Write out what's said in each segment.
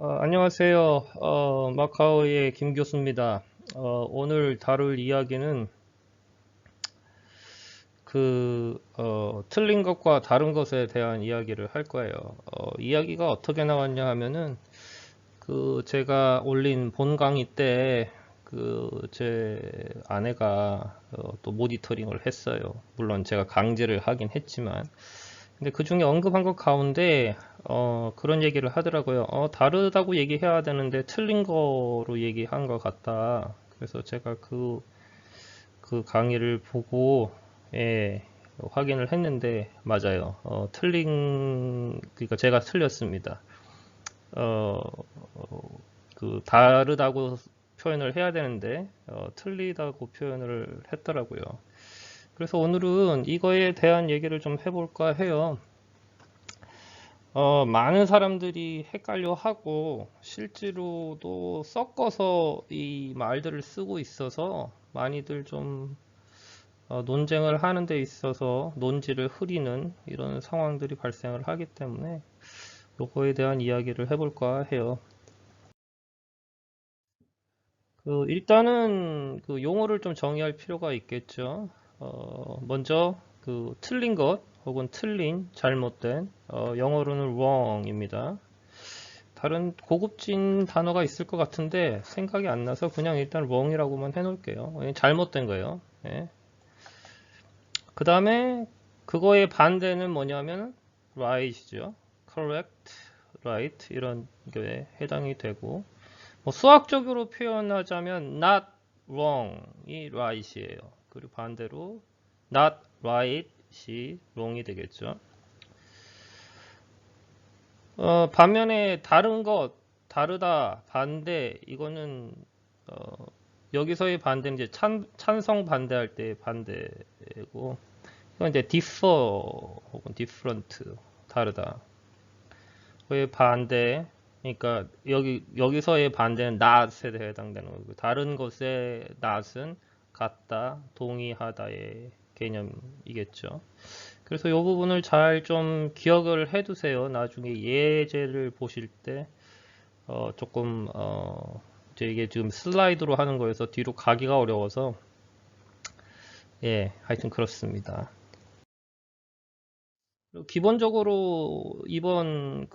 안녕하세요. 마카오의 김 교수입니다. 오늘 다룰 이야기는 틀린 것과 다른 것에 대한 이야기를 할 거예요. 이야기가 어떻게 나왔냐 하면은, 제가 올린 본 강의 때, 제 아내가, 또 모니터링을 했어요. 물론 제가 강제를 하긴 했지만. 근데 그 중에 언급한 것 가운데 그런 얘기를 하더라고요. 다르다고 얘기해야 되는데 틀린 거로 얘기한 것 같다. 그래서 제가 그 강의를 보고 예, 확인을 했는데 맞아요. 그러니까 제가 틀렸습니다. 어, 다르다고 표현을 해야 되는데 틀리다고 표현을 했더라고요. 그래서 오늘은 이거에 대한 얘기를 좀 해볼까 해요. 많은 사람들이 헷갈려 하고, 실제로도 섞어서 이 말들을 쓰고 있어서, 많이들 좀, 논쟁을 하는 데 있어서 논지를 흐리는 이런 상황들이 발생을 하기 때문에, 요거에 대한 이야기를 해볼까 해요. 일단은 용어를 좀 정의할 필요가 있겠죠. 먼저 틀린 것, 혹은 틀린, 잘못된, 영어로는 wrong입니다. 다른 고급진 단어가 있을 것 같은데 생각이 안 나서 그냥 일단 wrong이라고만 해놓을게요. 잘못된 거예요. 예. 그 다음에 그거의 반대는 뭐냐면 right이죠. correct, right 이런 게 해당이 되고 뭐 수학적으로 표현하자면 not wrong이 right이에요. 그리고 반대로 not right이 wrong이 되겠죠. 반면에 다른 것, 다르다, 반대, 이거는, 여기서의 반대는 이제 찬성 반대할 때의 반대고, 이건 이제 differ 혹은 different, 다르다. 그의 반대, 그러니까 여기서의 반대는 not에 해당되는 거고, 다른 것의 not은 같다, 동의하다의 개념이겠죠. 그래서 이 부분을 잘 좀 기억을 해 두세요. 나중에 예제를 보실 때, 조금, 이제 이게 지금 슬라이드로 하는 거여서 뒤로 가기가 어려워서, 예, 하여튼 그렇습니다. 기본적으로 이번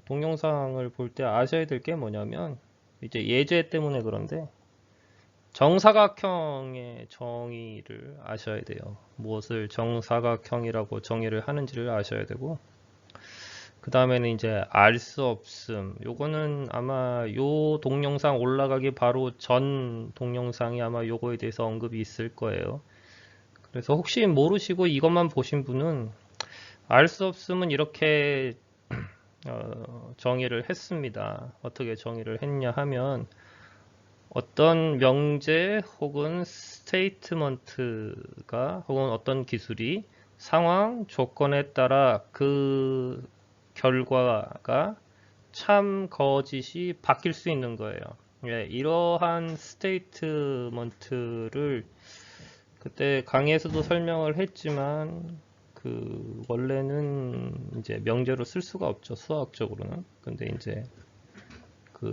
동영상을 볼 때 아셔야 될 게 뭐냐면, 이제 예제 때문에 그런데, 정사각형의 정의를 아셔야 돼요. 무엇을 정사각형이라고 정의를 하는지를 아셔야 되고, 그 다음에는 이제 알 수 없음. 요거는 아마 요 동영상 올라가기 바로 전 동영상이 아마 요거에 대해서 언급이 있을 거예요. 그래서 혹시 모르시고 이것만 보신 분은 알 수 없음은 이렇게 정의를 했습니다. 어떻게 정의를 했냐 하면 어떤 명제 혹은 스테이트먼트가 혹은 어떤 기술이 상황, 조건에 따라 그 결과가 참, 거짓이 바뀔 수 있는 거예요. 예, 이러한 스테이트먼트를 그때 강의에서도 설명을 했지만 원래는 이제 명제로 쓸 수가 없죠. 수학적으로는. 근데 이제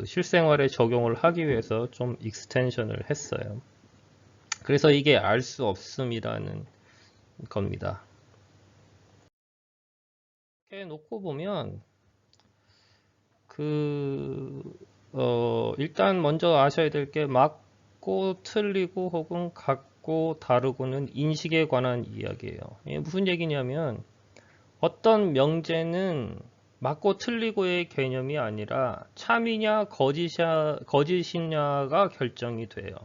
실생활에 적용을 하기 위해서 좀 익스텐션을 했어요. 그래서 이게 알 수 없음이라는 겁니다. 이렇게 놓고 보면 일단 먼저 아셔야 될 게 맞고 틀리고 혹은 같고 다르고는 인식에 관한 이야기예요. 이게 무슨 얘기냐면 어떤 명제는 맞고 틀리고의 개념이 아니라 참이냐 거짓이냐가 결정이 돼요.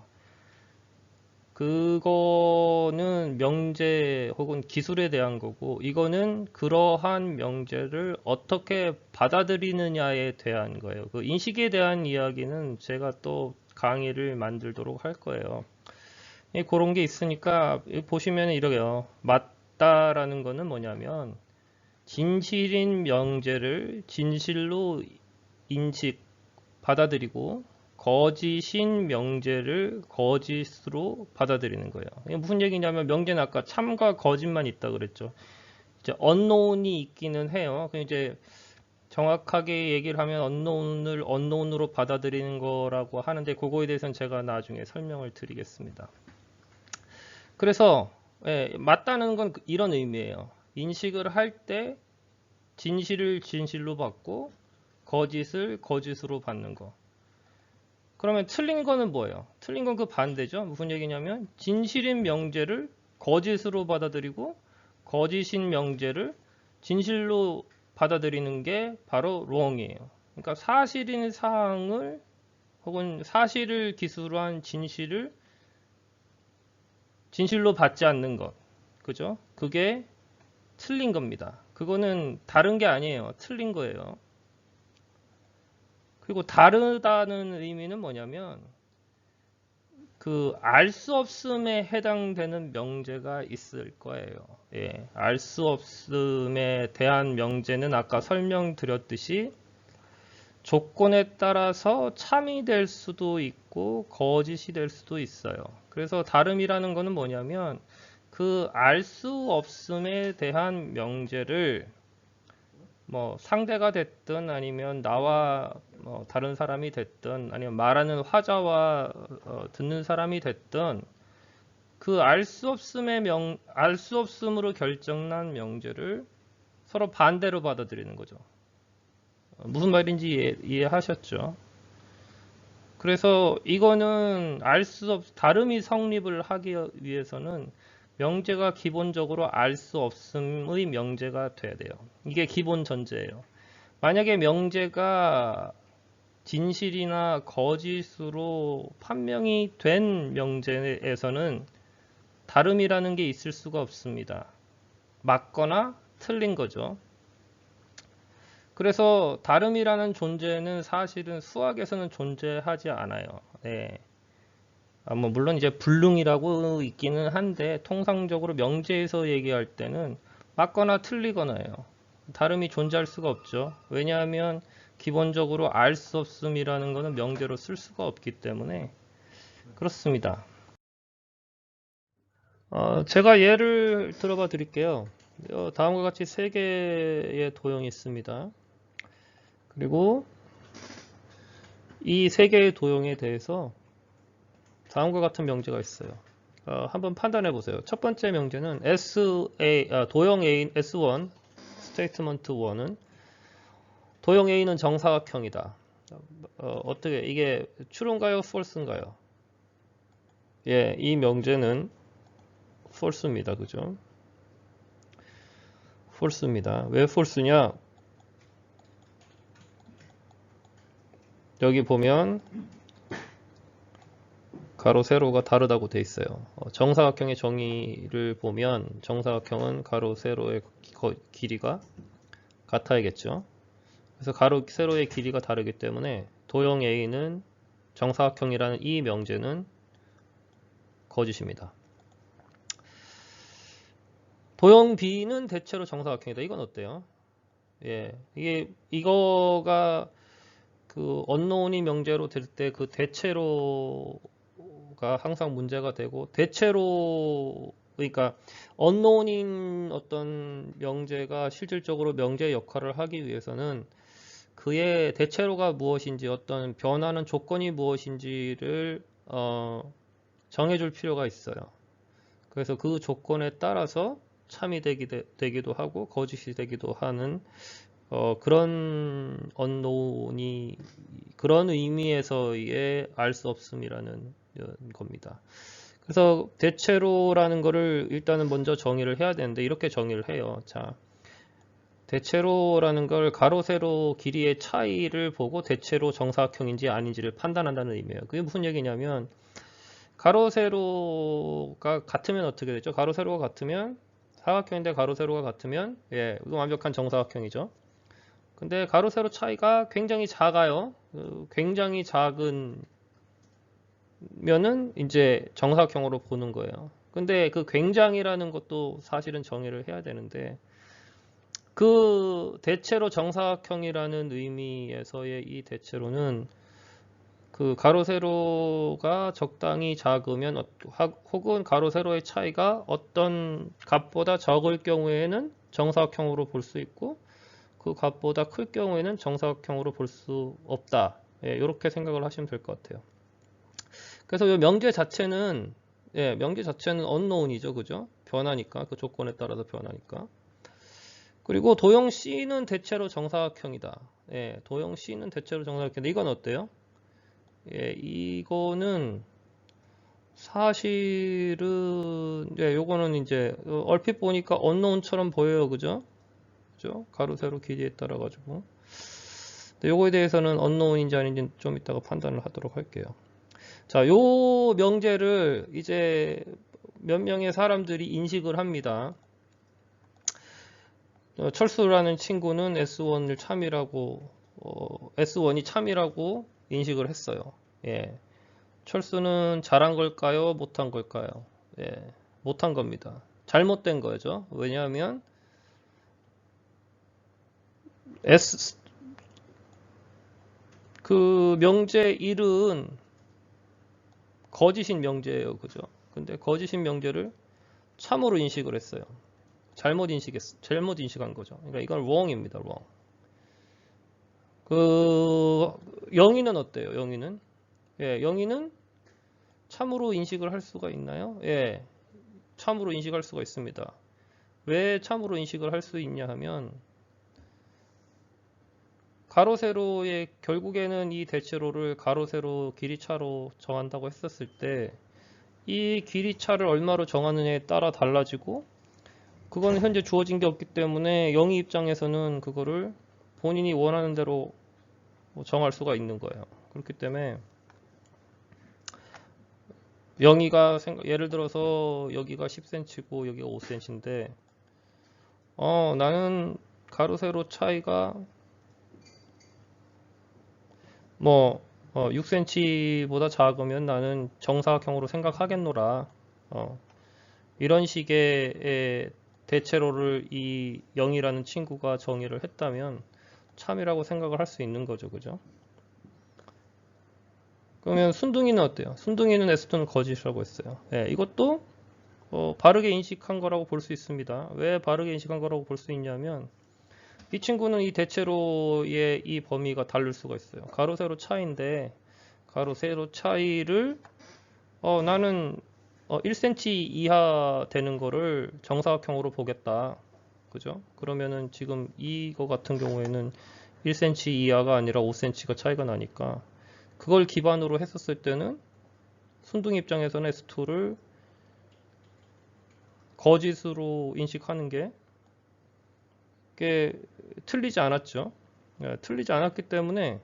그거는 명제 혹은 기술에 대한 거고, 이거는 그러한 명제를 어떻게 받아들이느냐에 대한 거예요. 그 인식에 대한 이야기는 제가 또 강의를 만들도록 할 거예요. 그런 게 있으니까 보시면 이러게요. 맞다라는 거는 뭐냐면 진실인 명제를 진실로 인식, 받아들이고 거짓인 명제를 거짓으로 받아들이는 거예요. 이게 무슨 얘기냐면 명제는 아까 참과 거짓만 있다 그랬죠. 이제 언노운이 있기는 해요. 그 이제 정확하게 얘기를 하면 unknown을 unknown으로 받아들이는 거라고 하는데 그거에 대해서는 제가 나중에 설명을 드리겠습니다. 그래서 맞다는 건 이런 의미예요. 인식을 할 때 진실을 진실로 받고 거짓을 거짓으로 받는 거. 그러면 틀린 거는 뭐예요? 틀린 건 그 반대죠. 무슨 얘기냐면 진실인 명제를 거짓으로 받아들이고 거짓인 명제를 진실로 받아들이는 게 바로 wrong이에요. 그러니까 사실인 사항을 혹은 사실을 기술로 한 진실을 진실로 받지 않는 것. 그죠? 그게 틀린 겁니다. 그거는 다른 게 아니에요. 틀린 거예요. 그리고 다르다는 의미는 뭐냐면 그 알 수 없음에 해당되는 명제가 있을 거예요. 예, 알 수 없음에 대한 명제는 아까 설명드렸듯이 조건에 따라서 참이 될 수도 있고 거짓이 될 수도 있어요. 그래서 다름이라는 거는 뭐냐면 그 알 수 없음에 대한 명제를 뭐 상대가 됐든 아니면 나와 다른 사람이 됐든 아니면 말하는 화자와 듣는 사람이 됐든 그 알 수 없음의 알 수 없음으로 결정난 명제를 서로 반대로 받아들이는 거죠. 무슨 말인지 이해하셨죠? 그래서 이거는 알 수 다름이 성립을 하기 위해서는 명제가 기본적으로 알 수 없음의 명제가 돼야 돼요. 이게 기본 전제예요. 만약에 명제가 진실이나 거짓으로 판명이 된 명제에서는 다름이라는 게 있을 수가 없습니다. 맞거나 틀린 거죠. 그래서 다름이라는 존재는 사실은 수학에서는 존재하지 않아요. 네. 뭐 물론 이제 불능이라고 있기는 한데 통상적으로 명제에서 얘기할 때는 맞거나 틀리거나예요. 다름이 존재할 수가 없죠. 왜냐하면 기본적으로 알 수 없음이라는 것은 명제로 쓸 수가 없기 때문에 그렇습니다. 제가 예를 들어봐 드릴게요. 다음과 같이 세 개의 도형이 있습니다. 그리고 이 세 개의 도형에 대해서 다음과 같은 명제가 있어요. 한번 판단해 보세요. 첫 번째 명제는 도형 A S1 스테이트먼트 1은 도형 A는 정사각형이다. 어떻게 이게 true인가요? false인가요? 예, 이 명제는 false입니다. 그죠? false입니다. 왜 false냐? 여기 보면 가로 세로가 다르다고 돼 있어요. 정사각형의 정의를 보면 정사각형은 가로 세로의 길이가 같아야겠죠. 그래서 가로 세로의 길이가 다르기 때문에 도형 A는 정사각형이라는 이 명제는 거짓입니다. 도형 B는 대체로 정사각형이다. 이건 어때요? 예, 이거가 그 unknown이 명제로 될 때 그 대체로가 항상 문제가 되고 대체로 그러니까 unknown인 어떤 명제가 실질적으로 명제의 역할을 하기 위해서는 그의 대체로가 무엇인지 어떤 변하는 조건이 무엇인지를 정해줄 필요가 있어요. 그래서 그 조건에 따라서 참이 되기도 하고 거짓이 되기도 하는 그런 unknown이 그런 의미에서의 알 수 없음이라는 겁니다. 그래서 대체로라는 거를 일단은 먼저 정의를 해야 되는데 이렇게 정의를 해요. 자, 대체로라는 걸 가로 세로 길이의 차이를 보고 대체로 정사각형인지 아닌지를 판단한다는 의미예요. 그게 무슨 얘기냐면 가로 세로가 같으면 어떻게 되죠? 가로 세로가 같으면 사각형인데 가로 세로가 같으면 예, 이거 완벽한 정사각형이죠. 근데 가로 세로 차이가 굉장히 작아요. 굉장히 작은 면은 이제 정사각형으로 보는 거예요. 근데 그 굉장이라는 것도 사실은 정의를 해야 되는데 그 대체로 정사각형이라는 의미에서의 이 대체로는 그 가로 세로가 적당히 작으면 혹은 가로 세로의 차이가 어떤 값보다 적을 경우에는 정사각형으로 볼 수 있고 그 값보다 클 경우에는 정사각형으로 볼 수 없다. 예, 이렇게 생각을 하시면 될 것 같아요. 그래서 이 명제 자체는 명제 자체는 unknown이죠, 그죠? 변하니까 그 조건에 따라서 변하니까. 그리고 도형 C는 대체로 정사각형이다. 예, 도형 C는 대체로 정사각형인데 이건 어때요? 예, 이거는 사실은 요거는 이제 얼핏 보니까 unknown처럼 보여요, 그죠? 그죠? 가로 세로 길이에 따라 가지고. 근데 요거에 대해서는 unknown인지 아닌지 좀 이따가 판단을 하도록 할게요. 자, 요 명제를 이제 몇 명의 사람들이 인식을 합니다. 철수라는 친구는 S1을 참이라고, S1이 참이라고 인식을 했어요. 예. 철수는 잘한 걸까요? 못한 걸까요? 예. 못한 겁니다. 잘못된 거죠. 왜냐하면 그 명제 1은 거짓인 명제예요. 그죠? 근데 거짓인 명제를 참으로 인식을 했어요. 잘못 인식한 거죠. 그러니까 이건 wrong입니다. wrong. 그 영희는 어때요? 영희는? 예, 영희는 참으로 인식을 할 수가 있나요? 예, 참으로 인식할 수가 있습니다. 왜 참으로 인식을 할 수 있냐 하면 가로 세로의 결국에는 이 대체로를 가로 세로 길이 차로 정한다고 했었을 때 이 길이 차를 얼마로 정하느냐에 따라 달라지고 그거는 현재 주어진 게 없기 때문에 영희 입장에서는 그거를 본인이 원하는 대로 정할 수가 있는 거예요. 그렇기 때문에 영희가 예를 들어서 여기가 10cm고 여기가 5cm인데 나는 가로 세로 차이가 뭐 6cm보다 작으면 나는 정사각형으로 생각하겠노라. 이런 식의 대체로를 이 0이라는 친구가 정의를 했다면 참이라고 생각을 할 수 있는 거죠. 그죠? 그러면 순둥이는 어때요? 순둥이는 S2는 거짓이라고 했어요. 예, 이것도 바르게 인식한 거라고 볼 수 있습니다. 왜 바르게 인식한 거라고 볼 수 있냐면 이 친구는 이 대체로의 이 범위가 다를 수가 있어요. 가로 세로 차이인데 가로 세로 차이를 나는 1cm 이하 되는 거를 정사각형으로 보겠다. 그죠? 그러면은 지금 이거 같은 경우에는 1cm 이하가 아니라 5cm가 차이가 나니까 그걸 기반으로 했었을 때는 순둥이 입장에서는 S2를 거짓으로 인식하는 게 틀리지 않았죠. 틀리지 않았기 때문에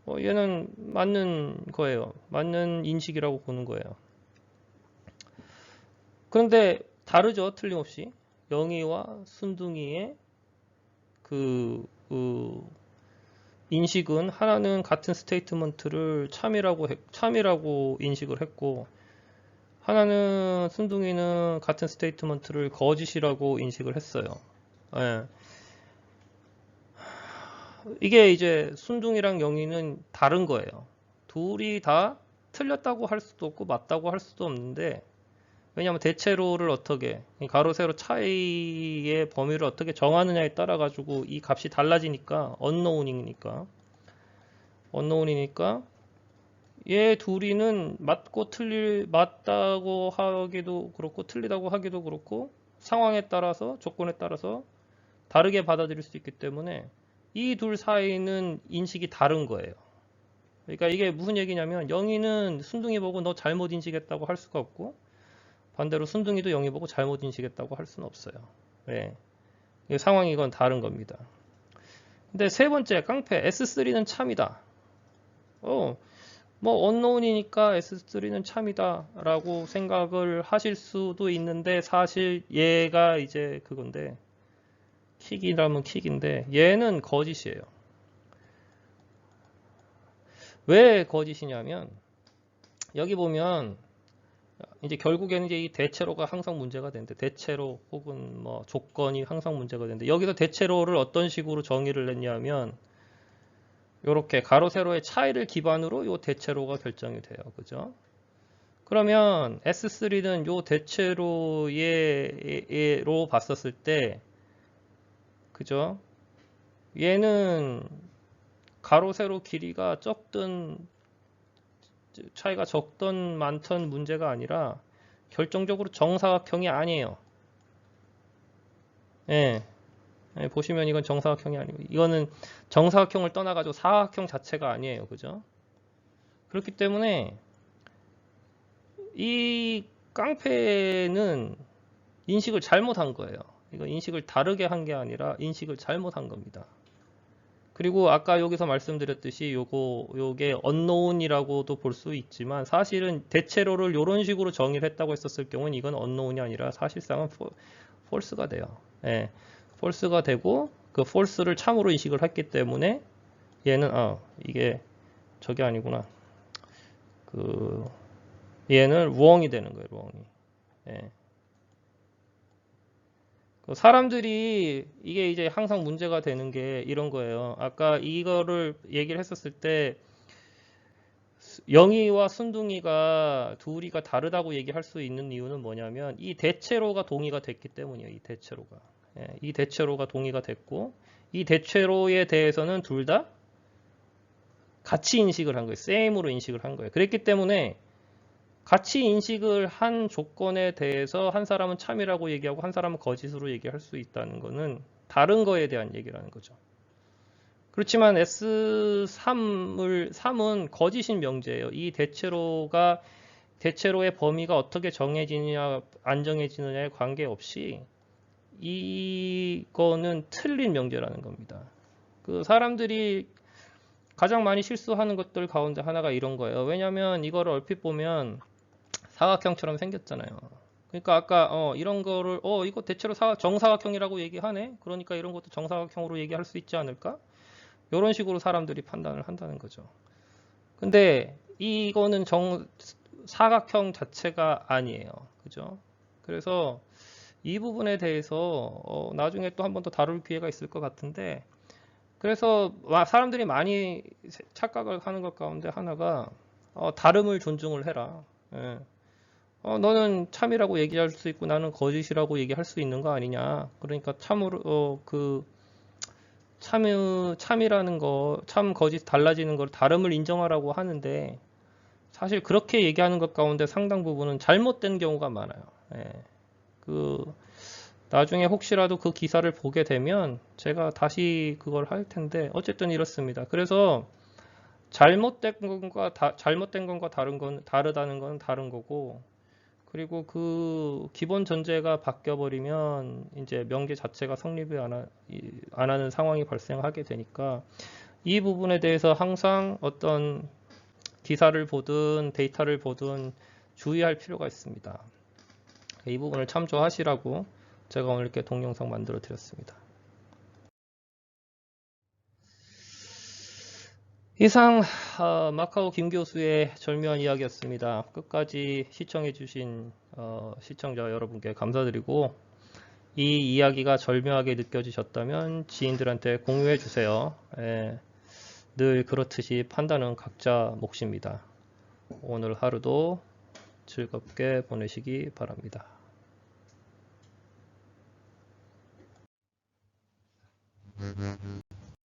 얘는 맞는 거예요. 맞는 인식이라고 보는 거예요. 그런데 다르죠. 틀림없이. 영희와 순둥이의 그 인식은 하나는 같은 스테이트먼트를 참이라고 인식을 했고 하나는 순둥이는 같은 스테이트먼트를 거짓이라고 인식을 했어요. 예. 이게 이제 순둥이랑 영희는 다른 거예요. 둘이 다 틀렸다고 할 수도 없고 맞다고 할 수도 없는데 왜냐하면 대체로를 어떻게 가로 세로 차이의 범위를 어떻게 정하느냐에 따라 가지고 이 값이 달라지니까 unknown이니까 얘 둘이는 맞다고 하기도 그렇고 틀리다고 하기도 그렇고 상황에 따라서 조건에 따라서 다르게 받아들일 수 있기 때문에 이 둘 사이는 인식이 다른 거예요. 그러니까 이게 무슨 얘기냐면 영희는 순둥이 보고 너 잘못 인식했다고 할 수가 없고 반대로 순둥이도 영희 보고 잘못 인식했다고 할 수는 없어요. 네. 상황이 이건 다른 겁니다. 근데 세 번째 깡패 S3는 참이다. 뭐 unknown이니까 S3는 참이다 라고 생각을 하실 수도 있는데 사실 얘가 이제 그건데 킥이라면 킥인데 얘는 거짓이에요. 왜 거짓이냐면 여기 보면 이제 결국에는 이제 이 대체로가 항상 문제가 되는데 대체로 혹은 뭐 조건이 항상 문제가 되는데 여기서 대체로를 어떤 식으로 정의를 했냐면 이렇게 가로 세로의 차이를 기반으로 이 대체로가 결정이 돼요. 그죠? 그러면 S3는 이 대체로로 봤었을 때 그죠? 얘는 가로 세로 길이가 적든 차이가 적든 많던 문제가 아니라 결정적으로 정사각형이 아니에요. 예. 예, 보시면 이건 정사각형이 아니고 이거는 정사각형을 떠나가지고 사각형 자체가 아니에요. 그죠? 그렇기 때문에 이 깡패는 인식을 잘못한 거예요. 이거 인식을 다르게 한 게 아니라 인식을 잘못한 겁니다. 그리고 아까 여기서 말씀드렸듯이 요게 unknown이라고도 볼 수 있지만 사실은 대체로를 이런 식으로 정의를 했다고 했었을 경우는 이건 unknown이 아니라 사실상은 false가 돼요. 예, false가 되고 그 false를 참으로 인식을 했기 때문에 얘는 이게 저게 아니구나. 얘는 wrong이 되는 거예요. wrong이. 예. 사람들이 이게 이제 항상 문제가 되는 게 이런 거예요. 아까 이거를 얘기를 했었을 때 영희와 순둥이가 둘이가 다르다고 얘기할 수 있는 이유는 뭐냐면 이 대체로가 동의가 됐기 때문이에요. 이 대체로가. 예, 이 대체로가 동의가 됐고 이 대체로에 대해서는 둘 다 같이 인식을 한 거예요. same으로 인식을 한 거예요. 그랬기 때문에 같이 인식을 한 조건에 대해서 한 사람은 참이라고 얘기하고 한 사람은 거짓으로 얘기할 수 있다는 것은 다른 거에 대한 얘기라는 거죠. 그렇지만 S3은 거짓인 명제예요. 이 대체로의 범위가 어떻게 정해지느냐 안 정해지느냐에 관계없이 이거는 틀린 명제라는 겁니다. 그 사람들이 가장 많이 실수하는 것들 가운데 하나가 이런 거예요. 왜냐하면 이거를 얼핏 보면 사각형처럼 생겼잖아요. 그러니까 아까 이런 거를 이거 대체로 정사각형이라고 얘기하네. 그러니까 이런 것도 정사각형으로 얘기할 수 있지 않을까? 이런 식으로 사람들이 판단을 한다는 거죠. 근데 이거는 사각형 자체가 아니에요. 그죠? 그래서 이 부분에 대해서 나중에 또 한 번 더 다룰 기회가 있을 것 같은데 그래서 사람들이 많이 착각을 하는 것 가운데 하나가 다름을 존중을 해라. 예. 너는 참이라고 얘기할 수 있고 나는 거짓이라고 얘기할 수 있는 거 아니냐. 그러니까 참으로 참이라는 거, 참 거짓 달라지는 걸 다름을 인정하라고 하는데 사실 그렇게 얘기하는 것 가운데 상당 부분은 잘못된 경우가 많아요. 예. 나중에 혹시라도 그 기사를 보게 되면 제가 다시 그걸 할 텐데 어쨌든 이렇습니다. 그래서 잘못된 건과 다르다는 건 다른 거고 그리고 그 기본 전제가 바뀌어 버리면 이제 명제 자체가 성립이 안 하는 상황이 발생하게 되니까 이 부분에 대해서 항상 어떤 기사를 보든 데이터를 보든 주의할 필요가 있습니다. 이 부분을 참조하시라고 제가 오늘 이렇게 동영상 만들어 드렸습니다. 이상 마카오 김 교수의 절묘한 이야기였습니다. 끝까지 시청해 주신 시청자 여러분께 감사드리고 이 이야기가 절묘하게 느껴지셨다면 지인들한테 공유해 주세요. 늘 그렇듯이 판단은 각자 몫입니다. 오늘 하루도 즐겁게 보내시기 바랍니다.